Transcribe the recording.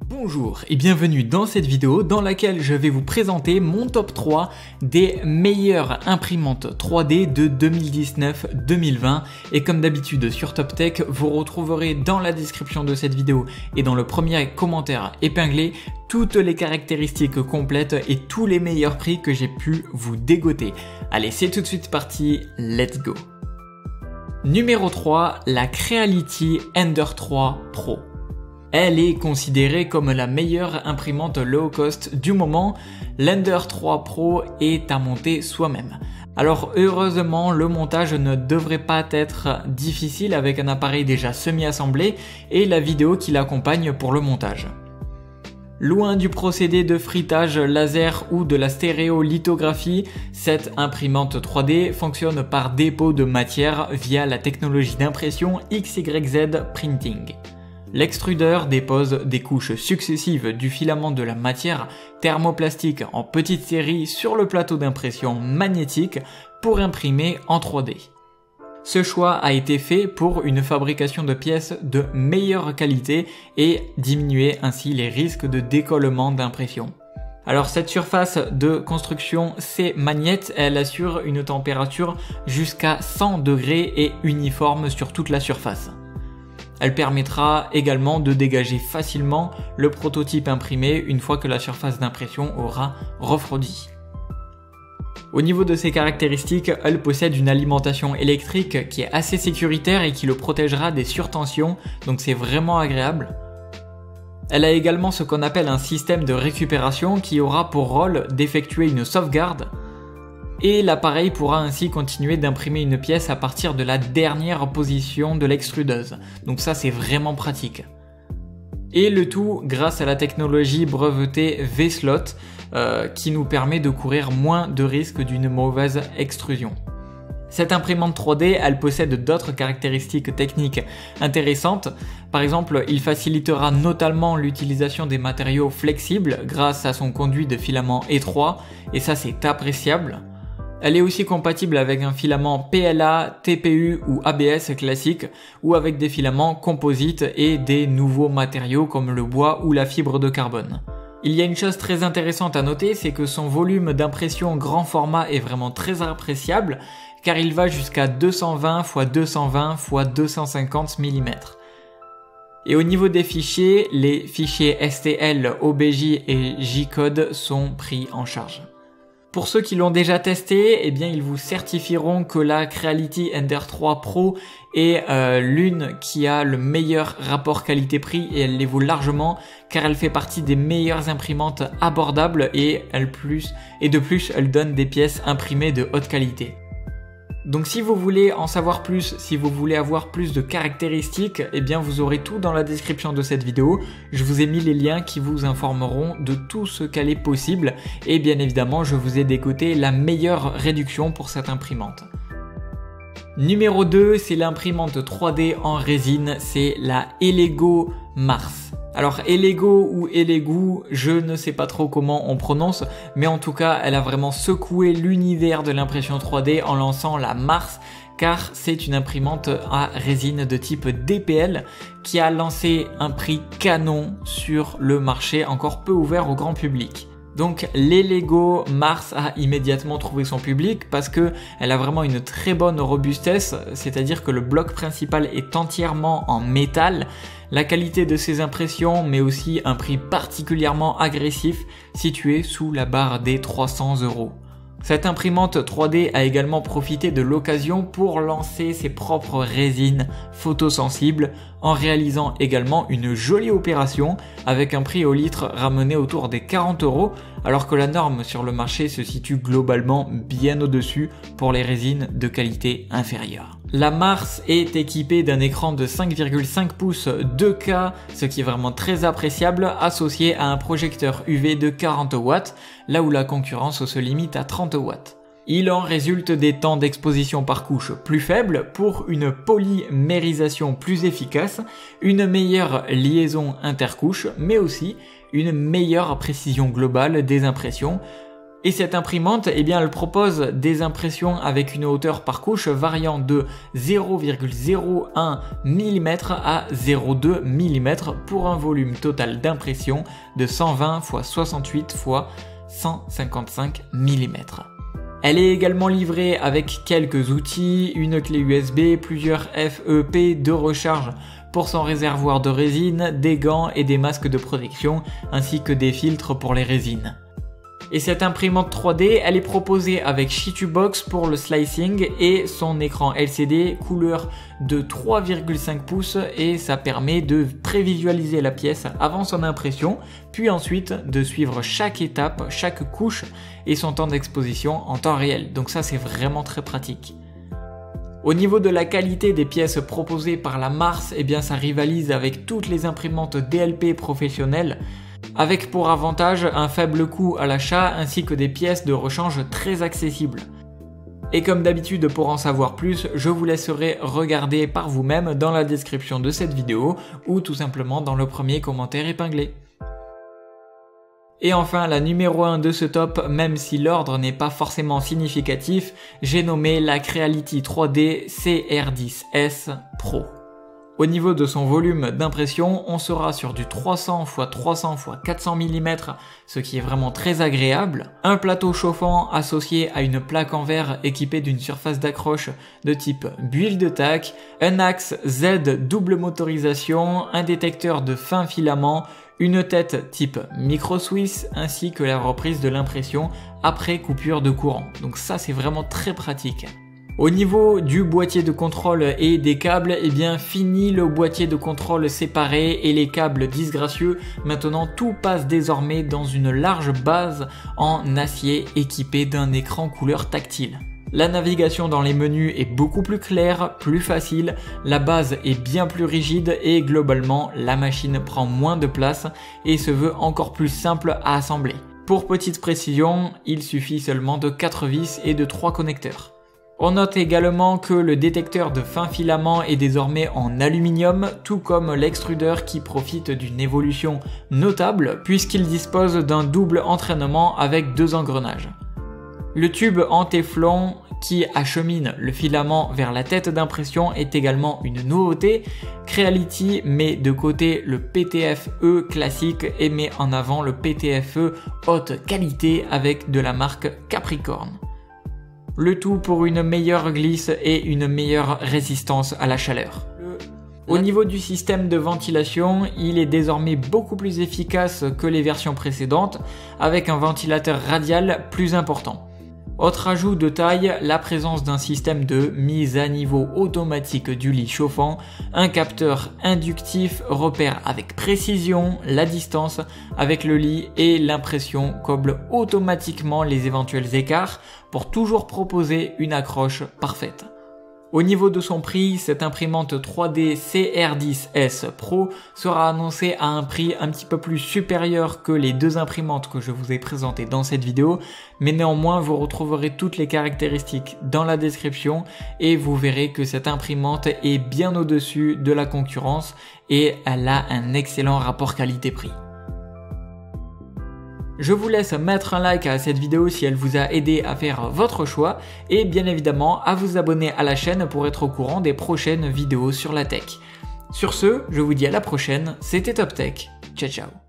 Bonjour et bienvenue dans cette vidéo dans laquelle je vais vous présenter mon top 3 des meilleures imprimantes 3D de 2019-2020 et comme d'habitude sur TopTech, vous retrouverez dans la description de cette vidéo et dans le premier commentaire épinglé toutes les caractéristiques complètes et tous les meilleurs prix que j'ai pu vous dégoter. Allez, c'est tout de suite parti, let's go. Numéro 3, la Creality Ender 3 Pro. Elle est considérée comme la meilleure imprimante low cost du moment. L'Ender 3 Pro est à monter soi-même. Alors heureusement, le montage ne devrait pas être difficile avec un appareil déjà semi-assemblé et la vidéo qui l'accompagne pour le montage. Loin du procédé de frittage laser ou de la stéréolithographie, cette imprimante 3D fonctionne par dépôt de matière via la technologie d'impression XYZ Printing. L'extrudeur dépose des couches successives du filament de la matière thermoplastique en petite série sur le plateau d'impression magnétique pour imprimer en 3D. Ce choix a été fait pour une fabrication de pièces de meilleure qualité et diminuer ainsi les risques de décollement d'impression. Alors cette surface de construction C-Magnette, elle assure une température jusqu'à 100 degrés et uniforme sur toute la surface. Elle permettra également de dégager facilement le prototype imprimé une fois que la surface d'impression aura refroidi. Au niveau de ses caractéristiques, elle possède une alimentation électrique qui est assez sécuritaire et qui le protégera des surtensions, donc c'est vraiment agréable. Elle a également ce qu'on appelle un système de récupération qui aura pour rôle d'effectuer une sauvegarde. Et l'appareil pourra ainsi continuer d'imprimer une pièce à partir de la dernière position de l'extrudeuse. Donc ça c'est vraiment pratique. Et le tout grâce à la technologie brevetée V-Slot qui nous permet de courir moins de risques d'une mauvaise extrusion. Cette imprimante 3D, elle possède d'autres caractéristiques techniques intéressantes. Par exemple, il facilitera notamment l'utilisation des matériaux flexibles grâce à son conduit de filament étroit et ça c'est appréciable. Elle est aussi compatible avec un filament PLA, TPU ou ABS classique ou avec des filaments composites et des nouveaux matériaux comme le bois ou la fibre de carbone. Il y a une chose très intéressante à noter, c'est que son volume d'impression grand format est vraiment très appréciable car il va jusqu'à 220 x 220 x 250 mm. Et au niveau des fichiers, les fichiers STL, OBJ et J-code sont pris en charge. Pour ceux qui l'ont déjà testé, eh bien ils vous certifieront que la Creality Ender 3 Pro est l'une qui a le meilleur rapport qualité-prix et elle les vaut largement car elle fait partie des meilleures imprimantes abordables et de plus elle donne des pièces imprimées de haute qualité. Donc si vous voulez en savoir plus, si vous voulez avoir plus de caractéristiques, eh bien vous aurez tout dans la description de cette vidéo. Je vous ai mis les liens qui vous informeront de tout ce qu'elle est possible et bien évidemment je vous ai dégoté la meilleure réduction pour cette imprimante. Numéro 2, c'est l'imprimante 3D en résine, c'est la Elego Mars. Alors Elego ou Elegu, je ne sais pas trop comment on prononce, mais en tout cas elle a vraiment secoué l'univers de l'impression 3D en lançant la Mars, car c'est une imprimante à résine de type DPL qui a lancé un prix canon sur le marché encore peu ouvert au grand public. Donc l'Elego Mars a immédiatement trouvé son public parce que elle a vraiment une très bonne robustesse, c'est-à-dire que le bloc principal est entièrement en métal, la qualité de ses impressions mais aussi un prix particulièrement agressif situé sous la barre des 300 €. Cette imprimante 3D a également profité de l'occasion pour lancer ses propres résines photosensibles en réalisant également une jolie opération avec un prix au litre ramené autour des 40 € alors que la norme sur le marché se situe globalement bien au-dessus pour les résines de qualité inférieure. La Mars est équipée d'un écran de 5,5 pouces 2K, ce qui est vraiment très appréciable, associé à un projecteur UV de 40 watts, là où la concurrence se limite à 30 watts. Il en résulte des temps d'exposition par couche plus faibles pour une polymérisation plus efficace, une meilleure liaison intercouche, mais aussi une meilleure précision globale des impressions Et cette imprimante, eh bien, elle propose des impressions avec une hauteur par couche variant de 0,01 mm à 0,2 mm pour un volume total d'impression de 120 x 68 x 155 mm. Elle est également livrée avec quelques outils, une clé USB, plusieurs FEP de recharge pour son réservoir de résine, des gants et des masques de protection, ainsi que des filtres pour les résines. Et cette imprimante 3D, elle est proposée avec Shitubox pour le slicing et son écran LCD couleur de 3,5 pouces et ça permet de prévisualiser la pièce avant son impression, puis ensuite de suivre chaque étape, chaque couche et son temps d'exposition en temps réel. Donc ça, c'est vraiment très pratique. Au niveau de la qualité des pièces proposées par la Mars, eh bien ça rivalise avec toutes les imprimantes DLP professionnelles, avec pour avantage un faible coût à l'achat ainsi que des pièces de rechange très accessibles. Et comme d'habitude, pour en savoir plus, je vous laisserai regarder par vous-même dans la description de cette vidéo ou tout simplement dans le premier commentaire épinglé. Et enfin, la numéro 1 de ce top, même si l'ordre n'est pas forcément significatif, j'ai nommé la Creality 3D CR10S Pro. Au niveau de son volume d'impression, on sera sur du 300 x 300 x 400 mm, ce qui est vraiment très agréable. Un plateau chauffant associé à une plaque en verre équipée d'une surface d'accroche de type bulle de tac, un axe Z double motorisation, un détecteur de fin filament, une tête type micro Swiss ainsi que la reprise de l'impression après coupure de courant. Donc ça, c'est vraiment très pratique. Au niveau du boîtier de contrôle et des câbles, eh bien fini le boîtier de contrôle séparé et les câbles disgracieux. Maintenant tout passe désormais dans une large base en acier équipée d'un écran couleur tactile. La navigation dans les menus est beaucoup plus claire, plus facile, la base est bien plus rigide et globalement la machine prend moins de place et se veut encore plus simple à assembler. Pour petite précision, il suffit seulement de 4 vis et de 3 connecteurs. On note également que le détecteur de fin filament est désormais en aluminium, tout comme l'extrudeur qui profite d'une évolution notable puisqu'il dispose d'un double entraînement avec 2 engrenages. Le tube en téflon qui achemine le filament vers la tête d'impression est également une nouveauté. Creality met de côté le PTFE classique et met en avant le PTFE haute qualité avec de la marque Capricorn. Le tout pour une meilleure glisse et une meilleure résistance à la chaleur. Au niveau du système de ventilation, il est désormais beaucoup plus efficace que les versions précédentes, avec un ventilateur radial plus important. Autre ajout de taille, la présence d'un système de mise à niveau automatique du lit chauffant, un capteur inductif repère avec précision la distance avec le lit et l'impression comble automatiquement les éventuels écarts pour toujours proposer une accroche parfaite. Au niveau de son prix, cette imprimante 3D CR10S Pro sera annoncée à un prix un petit peu plus supérieur que les 2 imprimantes que je vous ai présentées dans cette vidéo, mais néanmoins vous retrouverez toutes les caractéristiques dans la description et vous verrez que cette imprimante est bien au-dessus de la concurrence et elle a un excellent rapport qualité-prix. Je vous laisse mettre un like à cette vidéo si elle vous a aidé à faire votre choix et bien évidemment à vous abonner à la chaîne pour être au courant des prochaines vidéos sur la tech. Sur ce, je vous dis à la prochaine, c'était Top Tech, ciao ciao.